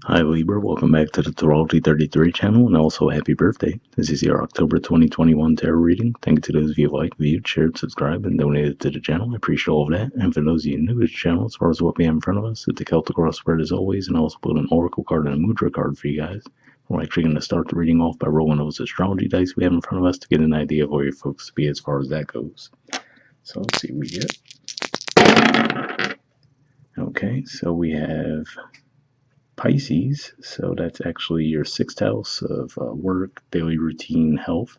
Hi Libra, welcome back to the Astrology 33 channel and also happy birthday. This is your October 2021 tarot reading. Thank you to those of you who liked, viewed, shared, subscribed, and donated to the channel. I appreciate all of that. And for those of you new to the channel, as far as what we have in front of us, it's a Celtic crossword as always, and I also put an Oracle card and a Mudra card for you guys. We're actually going to start the reading off by rolling those astrology dice we have in front of us to get an idea of where your folks to be as far as that goes. So let's see what we get. Okay, so we have Pisces, so that's actually your sixth house of work, daily routine, health.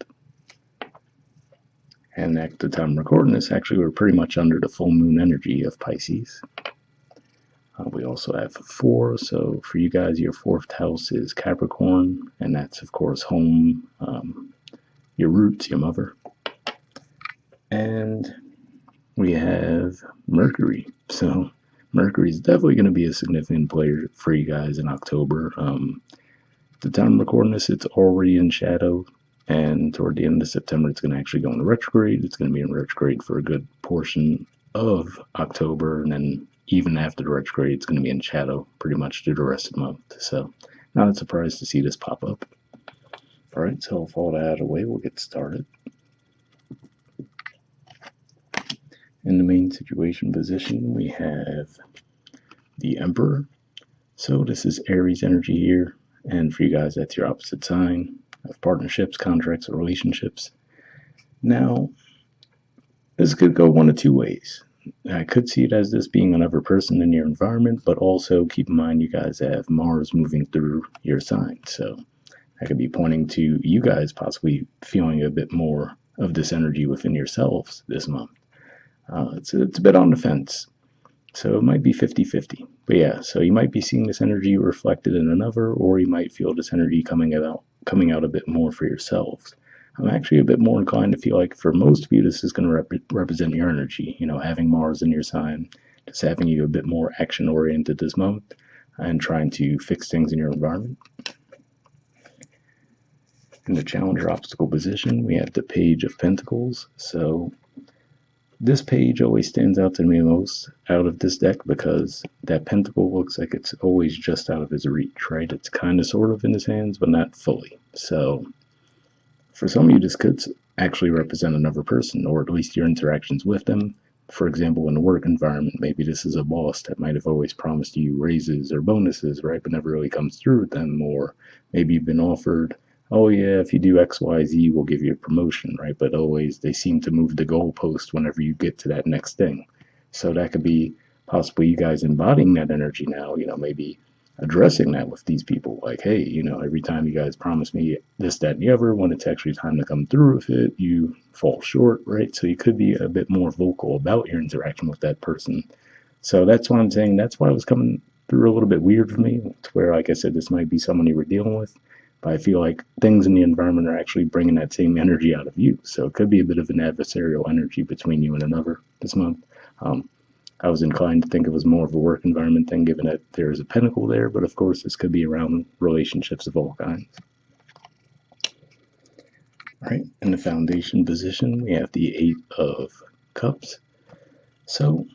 And at the time of recording this, actually, we're pretty much under the full moon energy of Pisces. We also have 4, so for you guys, your 4th house is Capricorn, and that's, of course, home, your roots, your mother. And we have Mercury, so Mercury is definitely going to be a significant player for you guys in October. At the time of recording this, it's already in shadow, and toward the end of September, it's going to actually go into retrograde. It's going to be in retrograde for a good portion of October, and then even after the retrograde, it's going to be in shadow pretty much through the rest of the month. So, not surprised to see this pop up. All right, so with all that out of the way, we'll get started. In the main situation position, we have the Emperor. So this is Aries energy here, and for you guys, that's your opposite sign of partnerships, contracts, or relationships. Now, this could go one of two ways. I could see it as this being another person in your environment, but also keep in mind you guys have Mars moving through your sign. So that could be pointing to you guys possibly feeling a bit more of this energy within yourselves this month. It's a bit on the fence. So it might be 50-50. But yeah, so you might be seeing this energy reflected in another, or you might feel this energy coming out a bit more for yourselves. I'm actually a bit more inclined to feel like for most of you, this is going to represent your energy. You know, having Mars in your sign, just having you a bit more action-oriented this month and trying to fix things in your environment. In the Challenger obstacle position, we have the Page of Pentacles. So this page always stands out to me most out of this deck because that pentacle looks like it's always just out of his reach, right? It's kind of sort of in his hands, but not fully. So for some of you, this could actually represent another person, or at least your interactions with them. For example, in the work environment, maybe this is a boss that might have always promised you raises or bonuses, right, but never really comes through with them. Or maybe you've been offered, oh yeah, if you do X, Y, Z, we'll give you a promotion, right? But always they seem to move the goalpost whenever you get to that next thing. So that could be possibly you guys embodying that energy now, you know, maybe addressing that with these people. Like, hey, you know, every time you guys promise me this, that, and the other, when it's actually time to come through with it, you fall short, right? So you could be a bit more vocal about your interaction with that person. So that's why I'm saying that's why it was coming through a little bit weird for me, to where, like I said, this might be someone you were dealing with. But I feel like things in the environment are actually bringing that same energy out of you. So it could be a bit of an adversarial energy between you and another this month. I was inclined to think it was more of a work environment thing, given that there is a pentacle there. But of course, this could be around relationships of all kinds. All right, in the foundation position, we have the 8 of Cups. So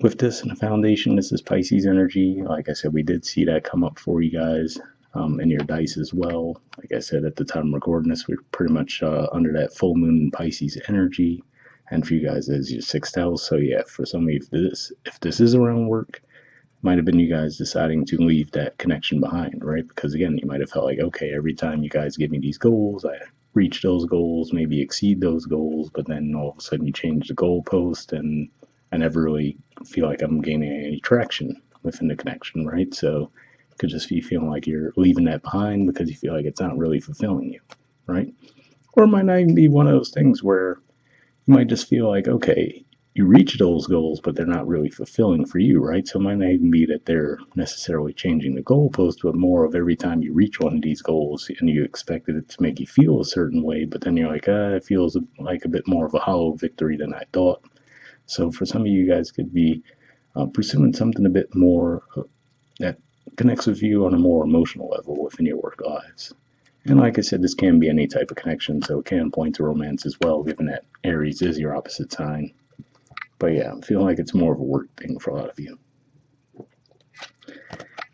with this in the foundation, this is Pisces energy. Like I said, we did see that come up for you guys. In your dice as well. Like I said, at the time of recording this, we're pretty much under that full moon Pisces energy. And for you guys, as your 6th house. So yeah, for some of you, if this is around work, might have been you guys deciding to leave that connection behind, right? Because again, you might have felt like, okay, every time you guys give me these goals, I reach those goals, maybe exceed those goals, but then all of a sudden you change the goalpost, and I never really feel like I'm gaining any traction within the connection, right? So could just be feeling like you're leaving that behind because you feel like it's not really fulfilling you, right? Or it might not even be one of those things where you might just feel like, okay, you reach those goals, but they're not really fulfilling for you, right? So it might not even be that they're necessarily changing the goalpost, but more of every time you reach one of these goals and you expected it to make you feel a certain way, but then you're like, it feels like a bit more of a hollow victory than I thought. So for some of you guys could be pursuing something a bit more that connects with you on a more emotional level within your work lives. And like I said, this can be any type of connection, so it can point to romance as well, given that Aries is your opposite sign. But yeah, I'm feeling like it's more of a work thing for a lot of you.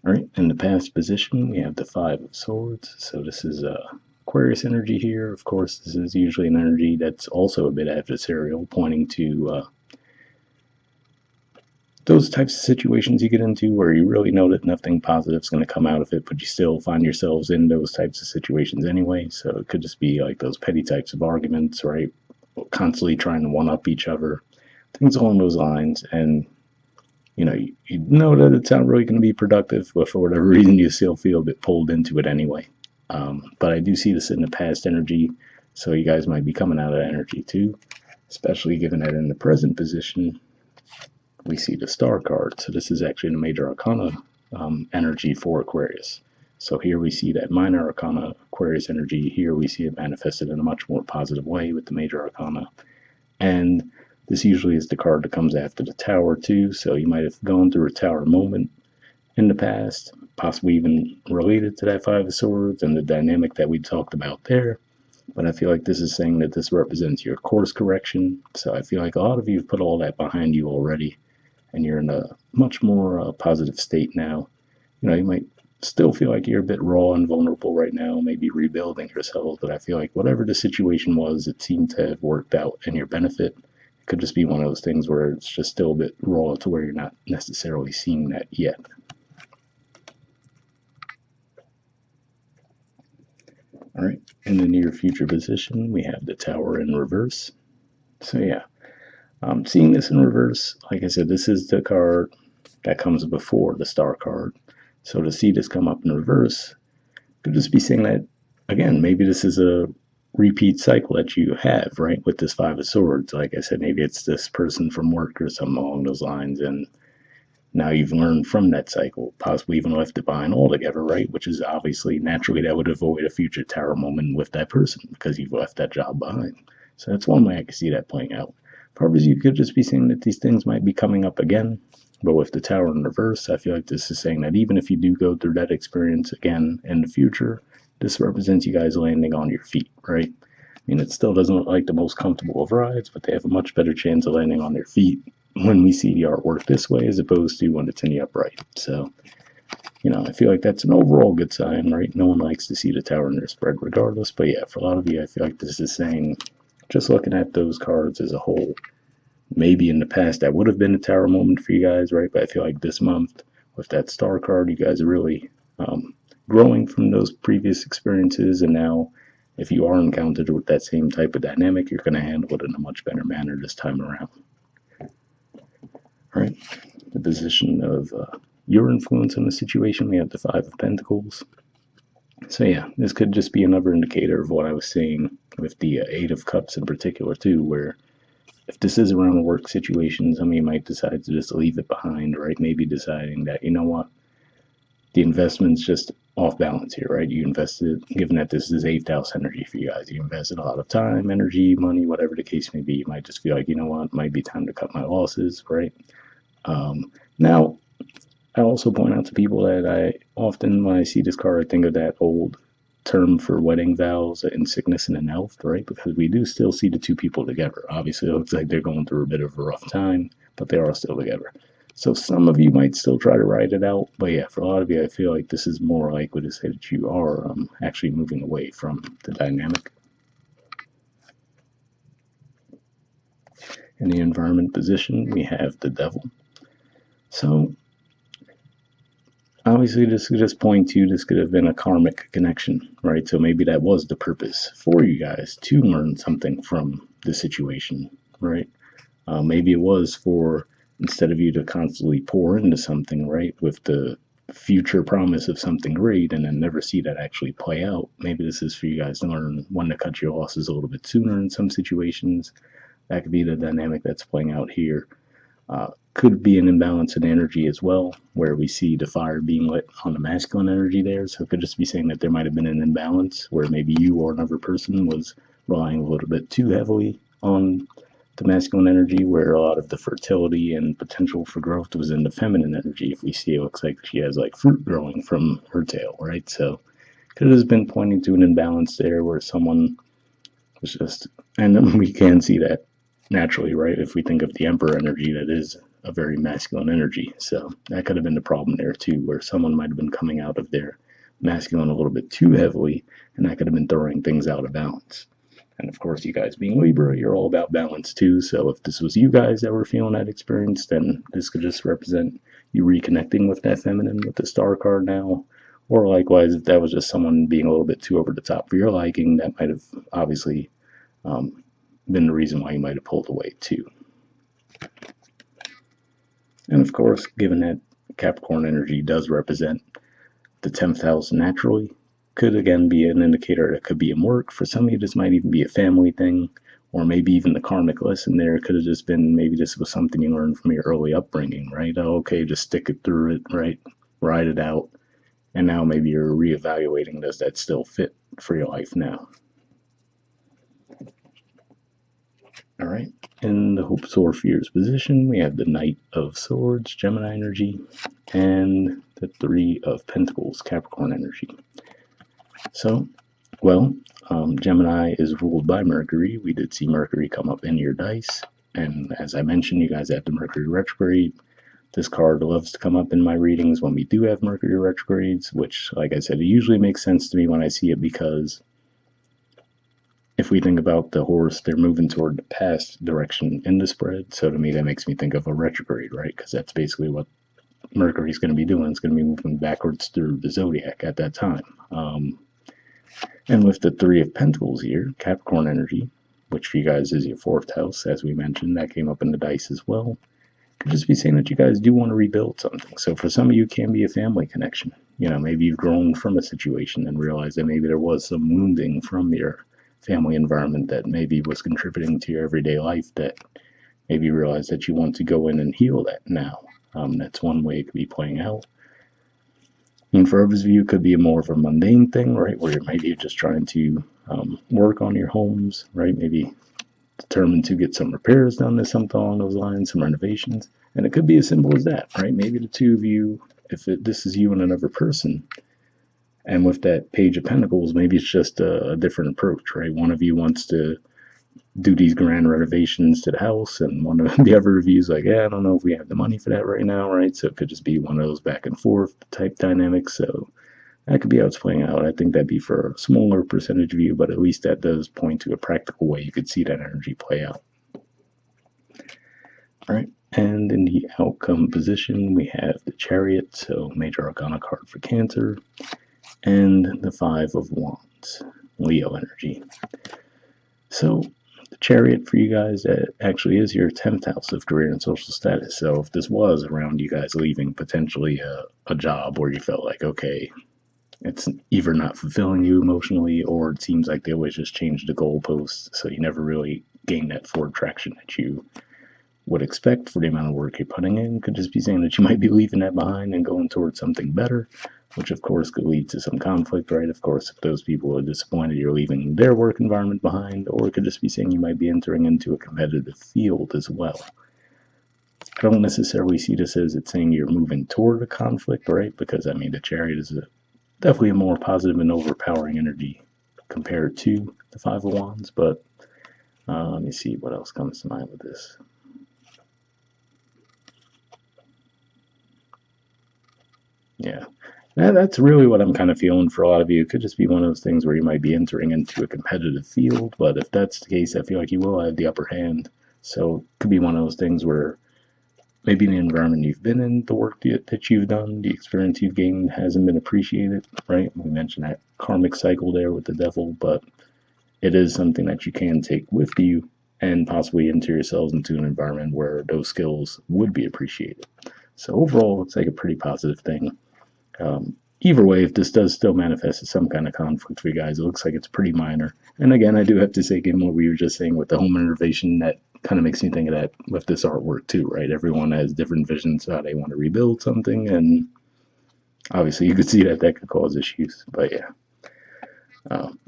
All right, in the past position, we have the Five of Swords. So this is Aquarius energy here. Of course, this is usually an energy that's also a bit adversarial, pointing to those types of situations you get into where you really know that nothing positive is going to come out of it, but you still find yourselves in those types of situations anyway. So it could just be like those petty types of arguments, right? Constantly trying to one up each other, things along those lines. And you know that it's not really going to be productive, but for whatever reason, you still feel a bit pulled into it anyway. But I do see this in the past energy, so you guys might be coming out of that energy too, especially given that in the present position, we see the Star card. So this is actually the Major Arcana energy for Aquarius. So here we see that Minor Arcana Aquarius energy. Here we see it manifested in a much more positive way with the Major Arcana. And this usually is the card that comes after the Tower too. So you might have gone through a Tower moment in the past, possibly even related to that Five of Swords and the dynamic that we talked about there. But I feel like this is saying that this represents your course correction. So I feel like a lot of you have put all that behind you already, and you're in a much more positive state now. You might still feel like you're a bit raw and vulnerable right now, maybe rebuilding yourselves, but I feel like whatever the situation was, it seemed to have worked out in your benefit. It could just be one of those things where it's just still a bit raw to where you're not necessarily seeing that yet. All right, in the near future position, we have the Tower in reverse. So yeah, seeing this in reverse, like I said, this is the card that comes before the Star card. So to see this come up in reverse could just be saying that, again, maybe this is a repeat cycle that you have, right, with this Five of Swords. Like I said, maybe it's this person from work or something along those lines, and now you've learned from that cycle, possibly even left it behind altogether, right? Which is obviously naturally that would avoid a future Tower moment with that person because you've left that job behind. So that's one way I could see that playing out. However, you could just be saying that these things might be coming up again, but with the Tower in reverse, I feel like this is saying that even if you do go through that experience again in the future, this represents you guys landing on your feet, right? I mean, it still doesn't look like the most comfortable of rides, but they have a much better chance of landing on their feet when we see the artwork this way as opposed to when it's in the upright. So, I feel like that's an overall good sign, right? No one likes to see the Tower in their spread regardless, but yeah, for a lot of you, I feel like this is saying, just looking at those cards as a whole, maybe in the past that would have been a Tower moment for you guys, right? But I feel like this month with that Star card, you guys are really growing from those previous experiences, and now if you are encountered with that same type of dynamic, you're going to handle it in a much better manner this time around. All right, the position of your influence on the situation, we have the Five of Pentacles. So yeah, this could just be another indicator of what I was saying with the Eight of Cups in particular too, where if this is around a work situation, some of you might decide to just leave it behind, right? Maybe deciding that, you know what, the investment's just off balance here, right? You invested, given that this is eighth house energy for you guys, you invested a lot of time, energy, money, whatever the case may be. You might just feel like, you know what, it might be time to cut my losses, right? Now, I also point out to people that I often, when I see this card, I think of that old term for wedding vows in sickness and in health, right? Because we do still see the two people together. Obviously, it looks like they're going through a bit of a rough time, but they are still together. So some of you might still try to ride it out, but yeah, for a lot of you, I feel like this is more likely to say that you are actually moving away from the dynamic. In the environment position, we have the Devil. So obviously, this could just point to this could have been a karmic connection, right? So maybe that was the purpose for you guys to learn something from the situation, right? Maybe it was for, instead of you to constantly pour into something, right, with the future promise of something great and then never see that actually play out. Maybe this is for you guys to learn when to cut your losses a little bit sooner in some situations. That could be the dynamic that's playing out here. Could be an imbalance in energy as well, where we see the fire being lit on the masculine energy there. So it could just be saying that there might have been an imbalance where maybe you or another person was relying a little bit too heavily on the masculine energy, where a lot of the fertility and potential for growth was in the feminine energy. If we see, it looks like she has like fruit growing from her tail, right? So could have been pointing to an imbalance there where someone was just, and then we can see that naturally, right? If we think of the Emperor energy, that is a very masculine energy. So that could have been the problem there too, where someone might have been coming out of their masculine a little bit too heavily, and that could have been throwing things out of balance. And of course, you guys being Libra, you're all about balance too. So if this was you guys that were feeling that experience, then this could just represent you reconnecting with that feminine with the star card now. Or likewise, if that was just someone being a little bit too over the top for your liking, that might have obviously been the reason why you might have pulled away too. And of course, given that Capricorn energy does represent the 10th house naturally, could again be an indicator that could be in work. For some of you, this might even be a family thing, or maybe even the karmic lesson there could have just been maybe this was something you learned from your early upbringing, right? Oh, okay, just stick it through it, right? Ride it out. And now maybe you're reevaluating, does that still fit for your life now? All right, in the Hopes or Fears position, we have the Knight of Swords, Gemini energy, and the Three of Pentacles, Capricorn energy. So, well, Gemini is ruled by Mercury. We did see Mercury come up in your dice. And as I mentioned, you guys have the Mercury retrograde. This card loves to come up in my readings when we do have Mercury retrogrades, which, like I said, it usually makes sense to me when I see it because if we think about the horse, they're moving toward the past direction in the spread. So to me, that makes me think of a retrograde, right? Because that's basically what Mercury's going to be doing. It's going to be moving backwards through the zodiac at that time. And with the Three of Pentacles here, Capricorn energy, which for you guys is your 4th house, as we mentioned, that came up in the dice as well. Could just be saying that you guys do want to rebuild something. So for some of you, it can be a family connection. You know, maybe you've grown from a situation and realized that maybe there was some wounding from your family environment that maybe was contributing to your everyday life that maybe you realize that you want to go in and heal that now. That's one way it could be playing out. And for others of you, it could be more of a mundane thing, right? Where maybe you're just trying to work on your homes, right? Maybe determined to get some repairs done or something along those lines, some renovations. And it could be as simple as that, right? Maybe the two of you, if this is you and another person, and with that Page of Pentacles, maybe it's just a different approach, right? One of you wants to do these grand renovations to the house, and one of the other reviews like, yeah, I don't know if we have the money for that right now, right? So it could just be one of those back and forth type dynamics. So that could be how it's playing out. I think that'd be for a smaller percentage of you, but at least that does point to a practical way you could see that energy play out. All right, and in the outcome position, we have the Chariot, so major arcana card for Cancer, and the Five of Wands, Leo energy. So the Chariot for you guys, that actually is your 10th house of career and social status. So if this was around you guys leaving potentially a job where you felt like, okay, it's either not fulfilling you emotionally, or it seems like they always just change the goalposts, so you never really gain that forward traction that you would expect for the amount of work you're putting in. Could just be saying that you might be leaving that behind and going towards something better, which of course could lead to some conflict, right? Of course, if those people are disappointed you're leaving their work environment behind, or it could just be saying you might be entering into a competitive field as well. I don't necessarily see this as it's saying you're moving toward a conflict, right? Because, I mean, the Chariot is definitely a more positive and overpowering energy compared to the Five of Wands, but let me see what else comes to mind with this. Yeah, that's really what I'm kind of feeling for a lot of you. It could just be one of those things where you might be entering into a competitive field, but if that's the case, I feel like you will have the upper hand. So it could be one of those things where maybe the environment you've been in, the work that you've done, the experience you've gained hasn't been appreciated, right? We mentioned that karmic cycle there with the devil, but it is something that you can take with you and possibly enter yourselves into an environment where those skills would be appreciated. So overall, it looks like a pretty positive thing. Either way, if this does still manifest as some kind of conflict for you guys, it looks like it's pretty minor. And again, I do have to say, again, what we were just saying with the home renovation, that kind of makes me think of that with this artwork too, right? Everyone has different visions how they want to rebuild something, and obviously you could see that that could cause issues. But yeah,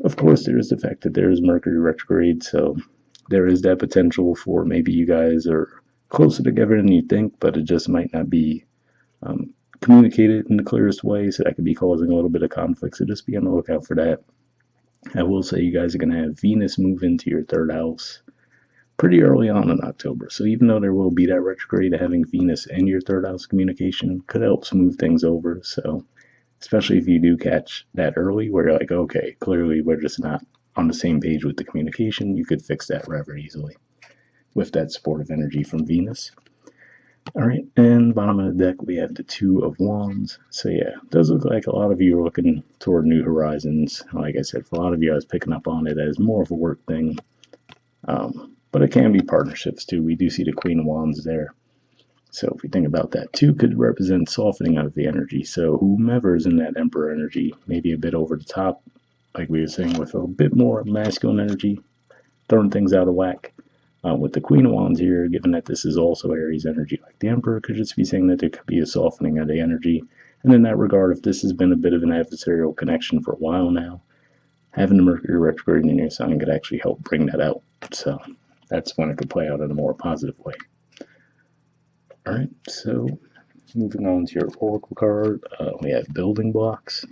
of course, there is the fact that there is Mercury retrograde, so there is that potential for maybe you guys are closer together than you think, but it just might not be communicated in the clearest way, so that could be causing a little bit of conflict. So just be on the lookout for that. I will say you guys are going to have Venus move into your 3rd house pretty early on in October. So even though there will be that retrograde, having Venus in your third house communication could help smooth things over. So especially if you do catch that early where you're like, okay, clearly we're just not on the same page with the communication, you could fix that rather easily with that supportive energy from Venus. All right, and bottom of the deck we have the Two of Wands. So yeah, it does look like a lot of you are looking toward new horizons. Like I said, for a lot of you, I was picking up on it as more of a work thing, but it can be partnerships too. We do see the Queen of Wands there. So if we think about that, two could represent softening of the energy. So whomever is in that Emperor energy, maybe a bit over the top, like we were saying, with a bit more masculine energy, throwing things out of whack. With the Queen of Wands here, given that this is also Aries energy, like the Emperor could just be saying that there could be a softening of the energy. And in that regard, if this has been a bit of an adversarial connection for a while now, having the Mercury retrograde in your sign could actually help bring that out. So that's when it could play out in a more positive way. All right, so moving on to your Oracle card, we have building blocks.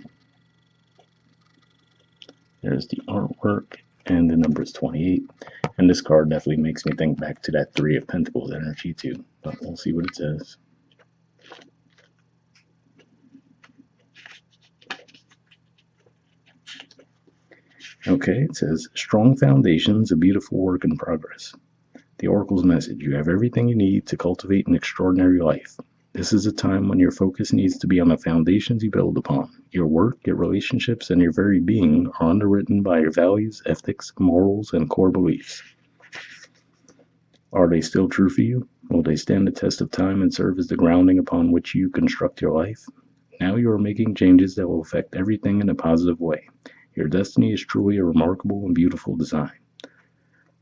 There's the artwork, and the number is 28. And this card definitely makes me think back to that Three of Pentacles energy too. But we'll see what it says. Okay, it says, strong foundations, a beautiful work in progress. The Oracle's message, you have everything you need to cultivate an extraordinary life. This is a time when your focus needs to be on the foundations you build upon. Your work, your relationships, and your very being are underwritten by your values, ethics, morals, and core beliefs. Are they still true for you? Will they stand the test of time and serve as the grounding upon which you construct your life? Now you are making changes that will affect everything in a positive way. Your destiny is truly a remarkable and beautiful design.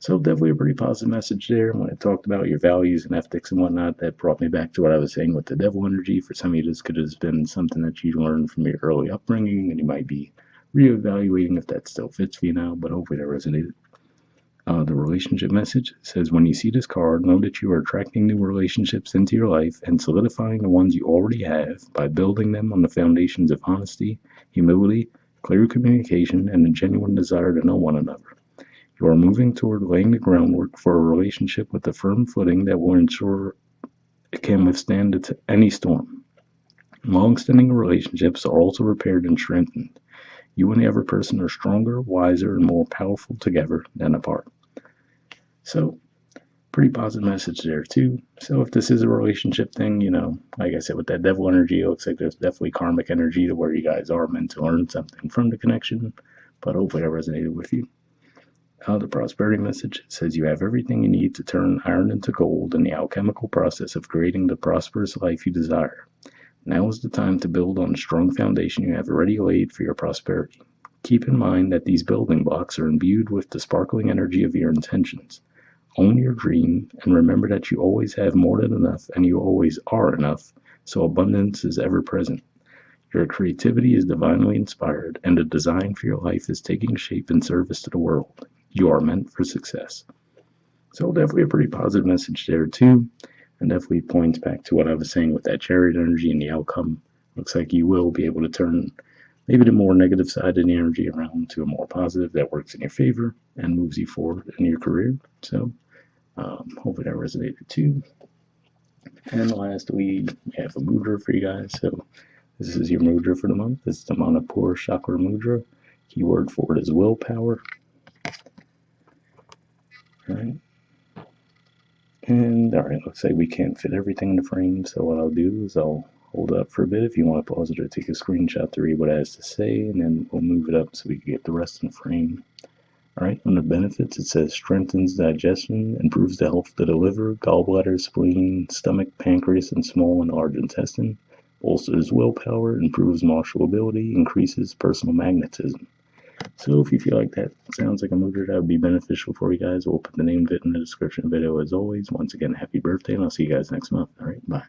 So definitely a pretty positive message there. When I talked about your values and ethics and whatnot, that brought me back to what I was saying with the devil energy. For some of you, this could have been something that you learned from your early upbringing, and you might be reevaluating if that still fits for you now, but hopefully that resonated. The relationship message says, when you see this card, know that you are attracting new relationships into your life and solidifying the ones you already have by building them on the foundations of honesty, humility, clear communication, and a genuine desire to know one another. You are moving toward laying the groundwork for a relationship with a firm footing that will ensure it can withstand any storm. Long-standing relationships are also repaired and strengthened. You and the other person are stronger, wiser, and more powerful together than apart. So, pretty positive message there too. So if this is a relationship thing, like I said, with that devil energy, it looks like there's definitely karmic energy to where you guys are meant to learn something from the connection, but hopefully that resonated with you. The prosperity message says you have everything you need to turn iron into gold in the alchemical process of creating the prosperous life you desire. Now is the time to build on the strong foundation you have already laid for your prosperity. Keep in mind that these building blocks are imbued with the sparkling energy of your intentions. Own your dream and remember that you always have more than enough and you always are enough, so abundance is ever present. Your creativity is divinely inspired and the design for your life is taking shape in service to the world. You are meant for success. So definitely a pretty positive message there too, and definitely points back to what I was saying with that Chariot energy and the outcome. Looks like you will be able to turn maybe the more negative side of the energy around to a more positive that works in your favor and moves you forward in your career. So hopefully that resonated too. And lastly, we have a mudra for you guys. So this is your mudra for the month. This is the Manipura Chakra mudra. Keyword for it is willpower. Alright. And alright, looks like we can't fit everything in the frame, so what I'll do is I'll hold it up for a bit if you want to pause it or take a screenshot to read what it has to say, and then we'll move it up so we can get the rest in the frame. Alright, under benefits it says strengthens digestion, improves the health of the liver, gallbladder, spleen, stomach, pancreas, and small and large intestine, bolsters willpower, improves martial ability, increases personal magnetism. So if you feel like that sounds like a mudra that would be beneficial for you guys, we'll put the name of it in the description video as always. Once again, happy birthday, and I'll see you guys next month. All right, bye.